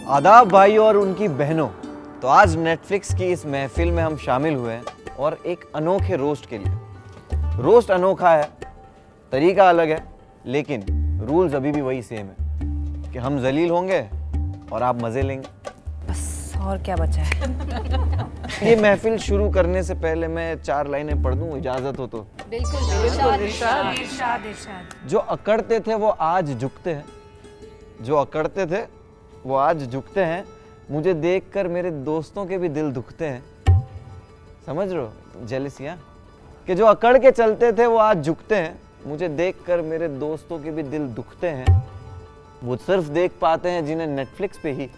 आदाब भाई और उनकी बहनों। तो आज नेटफ्लिक्स की इस महफिल में हम शामिल हुए हैं और एक अनोखे रोस्ट के लिए। रोस्ट अनोखा है, तरीका अलग है, लेकिन रूल्स अभी भी वही सेम है कि हम जलील होंगे और आप मजे लेंगे। बस और क्या बचा है। ये महफिल शुरू करने से पहले मैं 4 लाइनें पढ़ दूं, इजाजत हो तो। बिल्कुल इरशाद। जो अकड़ते थे वो आज झुकते हैं, जो अकड़ते थे वो आज झुकते हैं। मुझे देखकर मेरे दोस्तों के भी दिल दुखते हैं। समझ रहे हो जेलसियां? कि जो अकड़ के चलते थे वो आज झुकते हैं। मुझे देखकर मेरे दोस्तों के भी दिल दुखते हैं। वो सिर्फ देख पाते हैं जिन्हें नेटफ्लिक्स पे ही,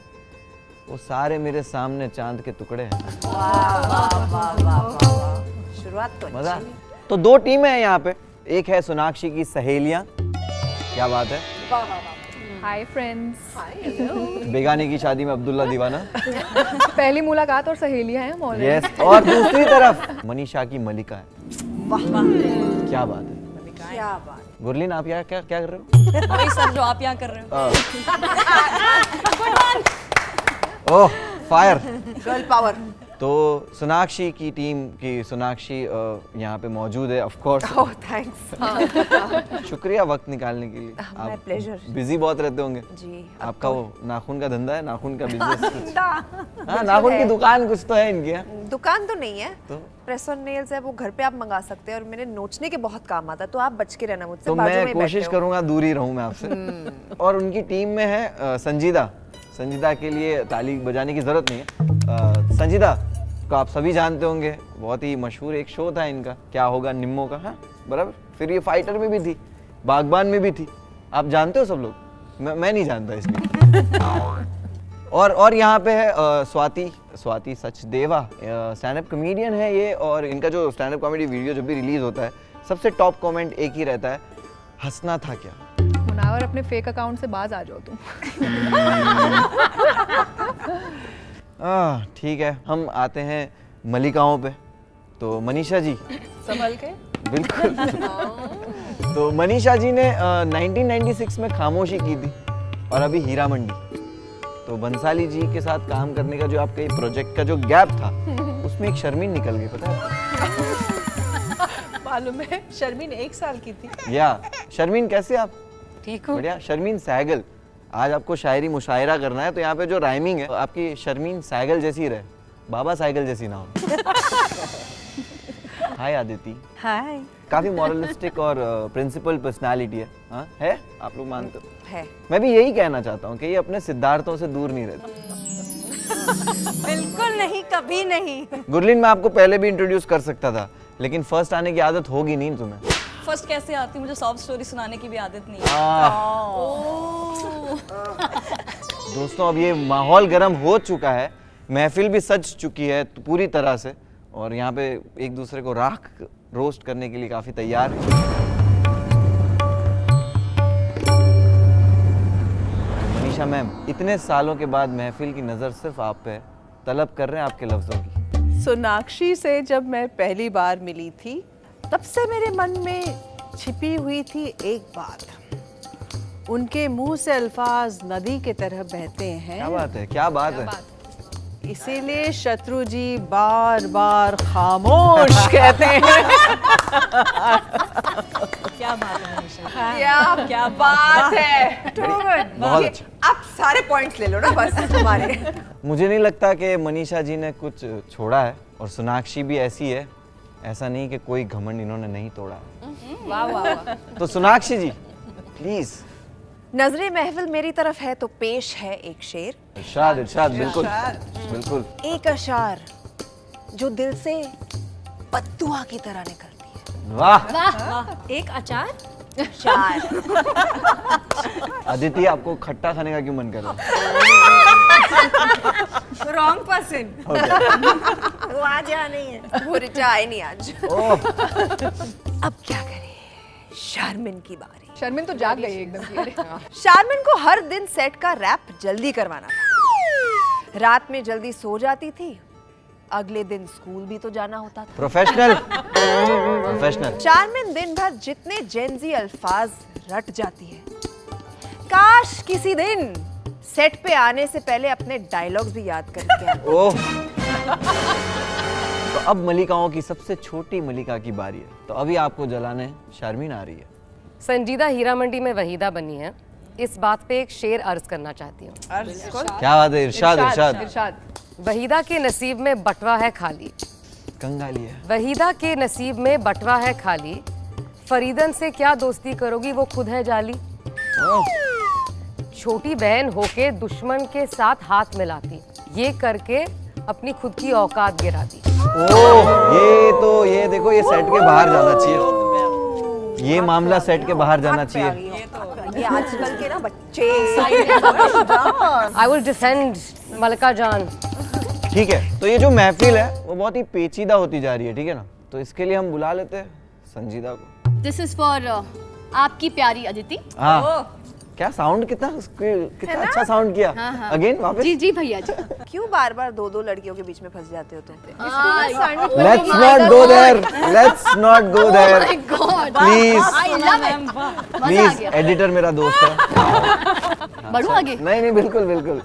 वो सारे मेरे सामने चांद के टुकड़े हैं। शुरुआत तो मजा। तो 2 टीमें हैं यहाँ पे। एक है सोनाक्षी की सहेलियां, क्या बात है, हाय फ्रेंड्स। बेगाने की शादी में अब्दुल्ला दीवाना। पहली मुलाकात और सहेलियां हैं मॉल। यस। और दूसरी तरफ मनीषा की मलिका है। क्या बात है, क्या बात। गुरलीन आप यहाँ क्या क्या कर रहे हो? वही सब जो आप यहाँ कर रहे हो। ओह फायर। Girl power. तो सोनाक्षी की टीम की सोनाक्षी यहाँ पे मौजूद है ऑफ कोर्स। Oh thanks. शुक्रिया वक्त निकालने के लिए। My pleasure. बिजी बहुत रहते होंगे जी। आपका वो नाखून का धंधा है, नाखून का बिजनेस। हाँ नाखून की दुकान कुछ तो है इनकी। हाँ? दुकान तो नहीं है, तो प्रेस ऑन नेल्स है, वो घर पे आप मंगा सकते हैं और मेरे नोचने के बहुत काम आता है, तो आप बच के रहना मुझसे। तो बाजू में मैं ही कोशिश बैठे हो। करूंगा दूर ही रहूं मैं आपसे। और उनकी टीम में है संजीदा। संजीदा के लिए ताली बजाने की जरूरत नहीं है। संजीदा को आप सभी जानते होंगे, बहुत ही मशहूर एक शो था इनका, क्या होगा निम्मो का। हाँ बराबर। फिर ये फाइटर में भी थी, बागबान में भी थी। आप जानते हो सब लोग, मैं नहीं जानता इसलिए। और यहाँ पे है Swati Sachdeva, stand up comedian है ये। और इनका जो स्टैंड अप कॉमेडी वीडियो जब भी रिलीज होता है, सबसे टॉप कमेंट एक ही रहता है, हंसना था क्या। मुनावर अपने फेक अकाउंट से बाज आ जाओ तुम। ठीक है, हम आते हैं मलिकाओं पे। तो मनीषा जी संभल के। बिल्कुल। तो मनीषा जी ने 1996 में खामोशी की थी और अभी हीरा मंडी। तो बंसाली जी के साथ काम करने का जो आपका ये प्रोजेक्ट का जो गैप था, उसमें एक शर्मीन निकल गई, पता है? मालूम है, शर्मीन 1 साल की थी। या शर्मीन कैसे आप? ठीक हूँ। बढ़िया। शर्मीन सहगल, आज आपको शायरी मुशायरा करना है, तो यहाँ पे जो राइमिंग है आपकी शर्मीन सहगल जैसी रहे, बाबा साइकिल जैसी ना हो। हाय आदिति। हाय। काफी मॉरलिस्टिक और प्रिंसिपल पर्सनालिटी है। हाँ है, आप लोग मानते हो? है। मैं भी यही कहना चाहता हूँ कि ये अपने सिद्धार्थों से दूर नहीं रहती। बिल्कुल नहीं, कभी नहीं। गुरलीन मैं आपको पहले भी इंट्रोड्यूस कर सकता था, लेकिन फर्स्ट आने की आदत होगी नहीं तुम्हें। फर्स्ट कैसे आती, मुझे सॉफ्ट स्टोरी सुनाने की भी आदत नहीं है। दोस्तों अब ये माहौल गर्म हो चुका है, महफिल भी सज चुकी है पूरी तरह से, और यहाँ पे एक दूसरे को राख रोस्ट करने के लिए काफी तैयार है। मनीषा मैम, इतने सालों के बाद महफिल की नजर सिर्फ आप पे है, तलब कर रहे हैं आपके लफ्जों की। सोनाक्षी से जब मैं पहली बार मिली थी, तब से मेरे मन में छिपी हुई थी एक बात। उनके मुंह से अल्फाज नदी की तरह बहते हैं। क्या बात है, क्या बात है। इसीलिए शत्रु जी बार बार खामोश कहते हैं। क्या बात है मनीषा। क्या बात है। बहुत अच्छा। आप सारे पॉइंट्स ले लो ना बस हमारे। मुझे नहीं लगता कि मनीषा जी ने कुछ छोड़ा है, और सोनाक्षी भी ऐसी है, ऐसा नहीं कि कोई घमंड इन्होंने नहीं तोड़ा है। वाह वाह वाह। तो सोनाक्षी जी प्लीज। नजरे महफिल मेरी तरफ है तो पेश है एक शेर। इरशाद इरशाद। बिल्कुल बिल्कुल। एक अशार जो दिल से बद्दुआ की तरह निकलती है। वाह। एक अचार। शार। अदिति आपको खट्टा खाने का क्यों मन कर रहा रॉन्ग पर्सन। है? वो आज यहाँ नहीं है, वो रिचा आए नहीं आज। ओह, अब क्या करें, शारमिन की बारी। शर्मिन तो जाग गई एकदम से। अरे शारमिन को हर दिन सेट का रैप जल्दी करवाना था। रात में जल्दी सो जाती थी, अगले दिन स्कूल भी तो जाना होता था। Professional professional. शारमिन दिन भर जितने जेनजी अल्फाज रट जाती है, काश किसी दिन सेट पे आने से पहले अपने डायलॉग्स भी याद करके आना। ओह तो अब मलिकाओं की सबसे छोटी मलिका की बारी है, तो अभी आपको जलाने शारमीन आ रही है। संजीदा हीरा मंडी में वहीदा बनी है, इस बात पे एक शेर अर्ज करना चाहती हूँ। क्या बात है, इरशाद इरशाद। इरशाद। वहीदा के नसीब में बटवा है खाली, कंगाली है। वहीदा के नसीब में बटवा है खाली, फरीदन से क्या दोस्ती करोगी वो खुद है जाली। ओह, छोटी बहन होके दुश्मन के साथ हाथ मिलाती, ये करके अपनी खुद की औकात गिराती। ओह, ये देखो, ये सेट के बाहर जाना चाहिए, ये मामला सेट के बाहर जाना चाहिए। ये आजकल के ना बच्चे आई विल डिफेंड मलका जान। ठीक है, तो ये जो महफिल है वो बहुत ही पेचीदा होती जा रही है, ठीक है ना, तो इसके लिए हम बुला लेते हैं संजीदा को। दिस इज फॉर आपकी प्यारी अदिति। हाँ, क्या साउंड, कितना अच्छा साउंड किया। अगेन वापस। जी जी भैया जी। क्यों बार बार दो दो लड़कियों के बीच में फंस जाते हो तुम? Let's not go there, let's not go there please. I love it. मजा आ प्लीज, गया। एडिटर मेरा दोस्त है। बढ़ू आगे। नहीं बिल्कुल बिल्कुल।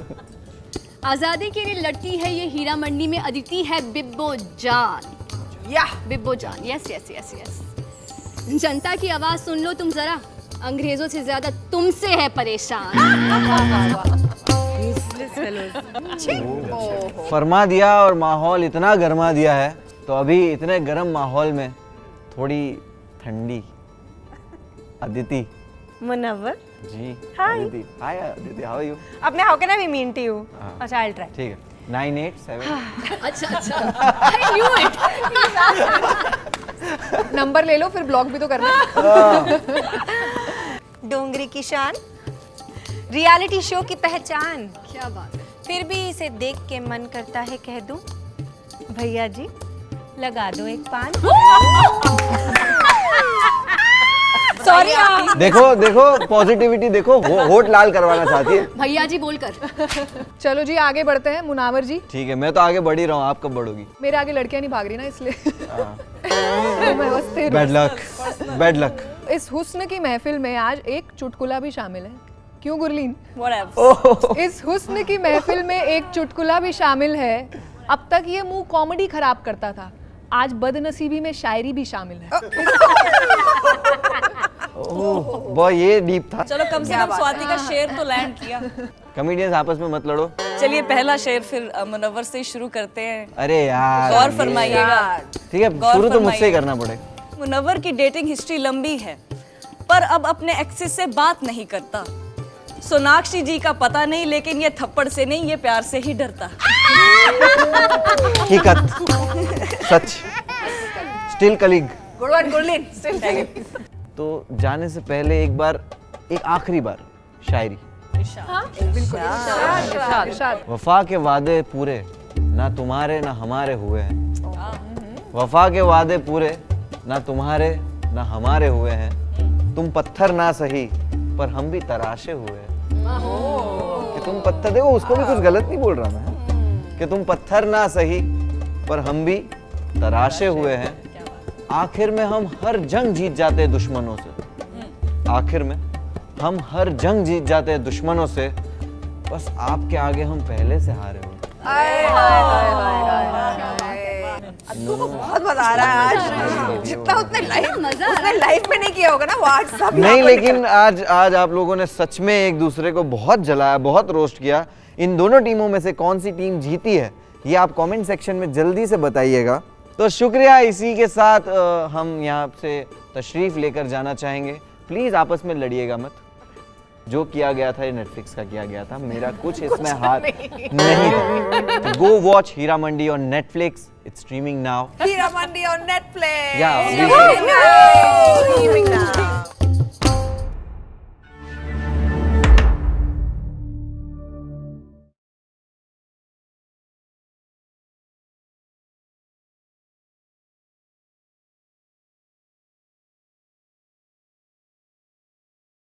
आजादी के लिए लड़ती है ये हीरा मंडी में, अदिति है बिब्बो जान। या बिब्बो जान, यस यस यस यस। जनता की आवाज सुन लो तुम जरा, अंग्रेजों से ज्यादा तुमसे है परेशान। फरमा दिया और माहौल इतना गर्मा दिया है, तो अभी इतने गर्म माहौल में थोड़ी ठंडी Aditi Munawwar, ji. Hi. Aditi, hi Aditi, how are you? अब मैं how can I be mean to you? हाँ। अच्छा, आई विल ट्राई। ठीक है, 987। अच्छा अच्छा, आई न्यू इट। नंबर ले लो, फिर ब्लॉक भी तो करना है। डोंगरी की शान, रियलिटी शो की पहचान, क्या बात है। फिर भी इसे देख के मन करता है कह दूं, भैया जी लगा दो एक पान। सॉरी देखो देखो, पॉजिटिविटी देखो, होठ लाल करवाना चाहती है। भैया जी बोलकर। चलो जी आगे बढ़ते हैं। मुनावर जी, ठीक है, मैं तो आगे बढ़ ही रहा हूँ, आप कब बढ़ोगी? मेरे आगे लड़कियां नहीं भाग रही ना, इसलिए तो मैं बस स्थिर हूँ। Bad luck, bad luck. इस हुस्न की महफिल में आज एक चुटकुला भी शामिल है। क्यों गुरलीन? Whatever. इस हुस्न की महफिल में एक चुटकुला भी शामिल है। अब तक ये मुंह कॉमेडी खराब करता था, आज बदनसीबी में शायरी भी शामिल है। ओह, बहुत ये डीप था। चलो कम से कम स्वाति का शेर तो लैंड किया। कॉमेडियंस आपस में मत लड़ो। चलिए पहला शेर फिर मुनव्वर से ही शुरू करते हैं। अरे यार, गौर ये- फरमाइएगा। ठीक है, गौर शुरू तो मुझसे ही फरमाइए। करना पड़ेगा। मुनव्वर की डेटिंग हिस्ट्री लंबी है, पर अब अपने एक्सिस से बात नहीं करता। सोनाक्षी जी का पता नहीं, लेकिन ये थप्पड़ से नहीं, ये प्यार से ही डरता। हकीकत, सच, still colleague. Good one Gurleen, still. तो जाने से पहले एक बार, एक आखिरी बार शायरी। इरशाद। वफा के वादे पूरे ना तुम्हारे ना हमारे हुए हैं। वफा के वादे पूरे ना तुम्हारे ना हमारे हुए हैं। तुम पत्थर ना सही पर हम भी तराशे हुए हैं। कि तुम पत्थर, देखो उसको भी कुछ गलत नहीं बोल रहा मैं, कि तुम पत्थर ना सही पर हम भी तराशे हुए हैं। आखिर में हम हर जंग जीत जाते हैं दुश्मनों से। आखिर में हम हर जंग जीत जाते हैं दुश्मनों से, बस आपके आगे हम पहले से हारे हुए। तुमको बहुत मजा आ रहा है आज, जितना उसने लाइफ में नहीं किया होगा ना वो आज सब नहीं, यहाँ पर लेकिन आज आप लोगों ने सच में एक दूसरे को बहुत जलाया, बहुत रोस्ट किया। इन दोनों टीमों में से कौन सी टीम जीती है ये आप कमेंट सेक्शन में जल्दी से बताइएगा। तो शुक्रिया। इसी के साथ हम यहाँ से तशरीफ लेकर जाना चाहेंगे। प्लीज आपस में लड़िएगा मत। जो किया गया था ये नेटफ्लिक्स का किया गया था, मेरा कुछ इसमें हाथ नहीं था। Go watch Heera Mandi on Netflix, it's streaming now. Heera Mandi on Netflix. Yeah, Streaming now.